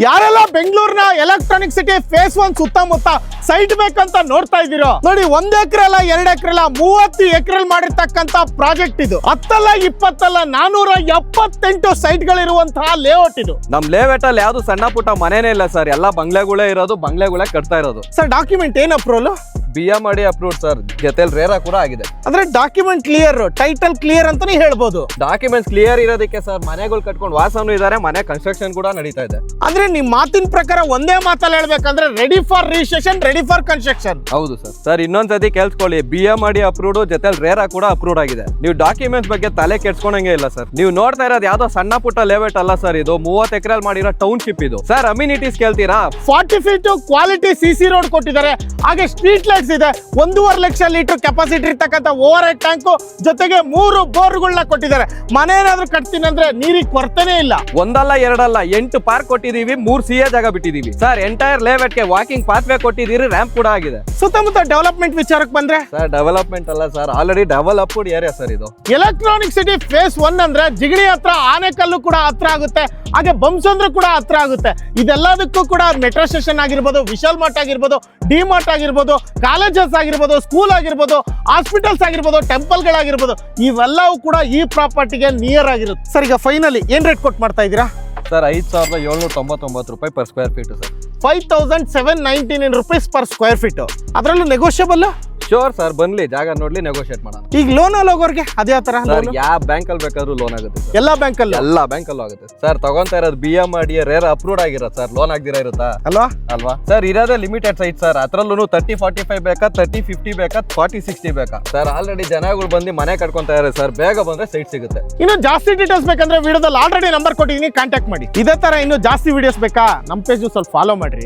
ಯಾರೆಲ್ಲ ಬೆಂಗಳೂರಿನ electronic city face 1 ಸುತ್ತಮುತ್ತ ಸೈಟ್ ಬೇಕಂತ ನೋಡ್ತಾ ಇದ್ದೀರೋ ನೋಡಿ, 1 ಎಕರೆ ಅಲ್ಲ 2 ಎಕರೆ ಅಲ್ಲ 30 ಎಕರೆ ಮಾಡಿರ್ತಕ್ಕಂತ ಪ್ರಾಜೆಕ್ಟ್ ಇದು. 10 ಅಲ್ಲ 20 ಅಲ್ಲ 478 ಸೈಟ್ ಗಳಿರುವಂತಹ ಲೇಔಟ್ ಇದು. ನಮ್ ಲೇಔಟ್ ಅಲ್ಲಿ ಯಾವ್ದು ಸಣ್ಣ ಪುಟ್ಟ ಮನೇನೇ ಇಲ್ಲ ಸರ್, ಎಲ್ಲ ಬಂಗ್ಲೆಗಳೇ ಇರೋದು, ಬಂಗ್ಲೆಗಳೇ ಕಟ್ತಾ ಇರೋದು. ಸರ್ ಡಾಕ್ಯುಮೆಂಟ್ ಏನ್ ಅಪ್ರೂವಲ್? BMRD ಅಪ್ರೂವ್ಡ್ ಸರ್, ಜೊತೆಲಿ ರೇರಾ ಕೂಡ ಆಗಿದೆ. ಅಂದ್ರೆ ಡಾಕ್ಯುಮೆಂಟ್ ಕ್ಲಿಯರ್, ಟೈಟಲ್ ಕ್ಲಿಯರ್ ಅಂತಾನೆ ಹೇಳ್ಬೋದು. ಡಾಕ್ಯುಮೆಂಟ್ಸ್ ಕ್ಲಿಯರ್ ಇರೋದಕ್ಕೆ ಸರ್ ಮನೆಗಳು ಕಟ್ಕೊಂಡು ವಾಸನೂ ಇದಾರೆ, ಮನೆ ಕನ್ಸ್ಟ್ರಕ್ಷನ್ ಕೂಡ ನಡೀತಾ ಇದೆ. ಅಂದ್ರೆ ನಿಮ್ ಮಾತಿನ ಪ್ರಕಾರ ಒಂದೇ ಮಾತಲ್ಲಿ ಹೇಳ್ಬೇಕಂದ್ರೆ ready for registration, ready for construction. ಹೌದು ಸರ್. ಸರ್ ಇನ್ನೊಂದ್ಸತಿ ಕೇಳಿಸ್ಕೊಳ್ಳಿ, BMRD ಅಪ್ರೂವ್ಡ್ ಜೊತೆಲಿ ರೇರಾ ಕೂಡ ಅಪ್ರೂವ್ಡ್ ಆಗಿದೆ. ನೀವು ಡಾಕ್ಯುಮೆಂಟ್ಸ್ ಬಗ್ಗೆ ತಲೆ ಕೆಡ್ಸ್ಕೊಂಡಂಗೆ ಇಲ್ಲ ಸರ್. ನೀವು ನೋಡ್ತಾ ಇರೋದು ಯಾವ್ದೋ ಸಣ್ಣ ಪುಟ್ಟ ಲೇಔಟ್ ಅಲ್ಲ ಸರ್, ಇದು 30 ಎಕರೆ ಮಾಡಿರೋ ಟೌನ್ಶಿಪ್ ಇದು. ಸರ್ ಅಮ್ಯುನಿಟೀಸ್ ಕೇಳ್ತೀರಾ? 40 ಫೀಟ್ ಕ್ವಾಲಿಟಿ CC ರೋಡ್ ಕೊಟ್ಟಿದ್ದಾರೆ. ಹಾಗೆ ಸ್ಟ್ರೀಟ್ ಲೈಟ್ಸ್ ಇದೆ. 1.5 ಲಕ್ಷ ಲೀಟರ್ ಕೆಪಾಸಿಟಿ ಇರ್ತಕ್ಕಂಥ ಓವರ್ ಹೆಡ್ ಟ್ಯಾಂಕ್ ಜೊತೆಗೆ 3 ಬೋರ್ಗಳನ್ನ ಕೊಟ್ಟಿದ್ದಾರೆ. ಮನೆ ಏನಾದ್ರು ಕಟ್ತೀನಿ ಅಂದ್ರೆ ನೀರಿಗೆ ಕೊರತೆನೇ ಇಲ್ಲ. ಒಂದಲ್ಲ ಎರಡಲ್ಲ 8 ಪಾರ್ಕ್ ಕೊಟ್ಟಿದೀವಿ, 3 CA ಜಾಗ ಬಿಟ್ಟಿದೀವಿ ಸರ್. ಎಂಟೈರ್ ಲೇಔಟ್ ಗೆ ವಾಕಿಂಗ್ ಪಾತ್ವೇ ಕೊಟ್ಟಿದ್ದೀರಿ, ರ್ಯಾಂಪ್ ಕೂಡ ಆಗಿದೆ. ಸುತ್ತಮುತ್ತ ಡೆವಲಪ್ಮೆಂಟ್ ವಿಚಾರಕ್ಕೆ ಬಂದ್ರೆ ಸರ್ ಡೆವಲಪ್ಮೆಂಟ್ ಅಲ್ಲ sir, already developed area sir ಇದು. ಎಲೆಕ್ಟ್ರಾನಿಕ್ ಸಿಟಿ ಫೇಸ್ 1 ಅಂದ್ರೆ ಜಿಗಣಿ ಹತ್ರ, ಆನೆಕಲ್ಲು ಕೂಡ ಹತ್ರ ಆಗುತ್ತೆ, ಹಾಗೆ ಬಂಸಂದ್ರ ಕೂಡ ಹತ್ರ ಆಗುತ್ತೆ. ಇದೆಲ್ಲದಕ್ಕೂ ಕೂಡ ಮೆಟ್ರೋ ಸ್ಟೇಷನ್ ಆಗಿರ್ಬೋದು, ವಿಶಾಲ್ ಮಾರ್ಟ್ ಆಗಿರ್ಬೋದು, ಡಿ ಮಾರ್ಟ್ ಆಗಿರ್ಬೋದು, ಕಾಲೇಜಸ್ ಆಗಿರ್ಬೋದು, ಸ್ಕೂಲ್ ಆಗಿರ್ಬೋದು, ಹಾಸ್ಪಿಟಲ್ಸ್ ಆಗಿರ್ಬೋದು, ಟೆಂಪಲ್ಗಳಾಗಿರ್ಬೋದು, ಇವೆಲ್ಲವೂ ಕೂಡ ಈ ಪ್ರಾಪರ್ಟಿಗೆ ನಿಯರ್ ಆಗಿರುತ್ತೆ. ಸರ್ ಈಗ ಫೈನಲಿ ಏನ್ ರೇಟ್ ಕೊಟ್ಟು ಮಾಡ್ತಾ ಇದ್ದೀರಾ? ಸರ್ 5,799 ರೂಪಾಯಿ per square feet sir. 5,799 rupees per square feet. ಅದರಲ್ಲೂ ನೆಗೋಷಿಯಬಲ್? ಶೋರ್ ಸರ್, ಬನ್ನಿ ಜಾಗ ನೋಡ್ಲಿ, ನೆಗೋಷಿಯೇಟ್ ಮಾಡೋಣ. ಈಗ ಲೋನ್ ಅಲ್ಲಿ ಹೋಗೋರ್ಗೆ ಅದೇ ತರ ಯಾವ ಬ್ಯಾಂಕ್ ಅಲ್ಲಿ ಬೇಕಾದ್ರೂ ಲೋನ್ ಆಗುತ್ತೆ ಸರ್. ಎಲ್ಲಾ ಬ್ಯಾಂಕ್ ಅಲ್ಲಿ? ಎಲ್ಲಾ ಬ್ಯಾಂಕ್ ಅಲ್ಲೂ ಆಗುತ್ತೆ ಸರ್. ತಗೊಂತಾ ಇರೋದು BMRD ರೇರ್ ಅಪ್ರೂವ್ಡ್ ಆಗಿರೋದು ಸರ್, ಲೋನ್ ಆಗದಿರ ಇರುತ್ತಾ ಅಲ್ವಾ ಸರ್? ಇರೋದೇ ಲಿಮಿಟೆಡ್ ಸೈಟ್ ಸರ್, ಅದ್ರಲ್ಲೂ 30-45 ಬೇಕಾ, 30-50 ಬೇಕಾ, 40-60 ಬೇಕಾ ಸರ್? ಆಲ್ರೆಡಿ ಜನಗಳು ಬಂದು ಮನೆ ಕಟ್ಕೊಂತಾ ಇದ್ದಾರೆ ಸರ್, ಬೇಗ ಬಂದ್ರೆ ಸೈಟ್ ಸಿಗುತ್ತೆ. ಇನ್ನು ಜಾಸ್ತಿ ಡೀಟೇಲ್ಸ್ ಬೇಕಂದ್ರೆ ವಿಡಿಯೋದಲ್ಲಿ ಆಲ್ರೆಡಿ ನಂಬರ್ ಕೊಟ್ಟಿದ್ದೀನಿ, ಕಾಂಟ್ಯಾಕ್ಟ್ ಮಾಡಿ. ಇದೇ ತರ ಇನ್ನು ಜಾಸ್ತಿ ವಿಡಿಯೋಸ್ ಬೇಕಾ, ನಮ್ಮ ಪೇಜ್ ಸ್ವಲ್ಪ ಫಾಲೋ ಮಾಡ್ರಿ.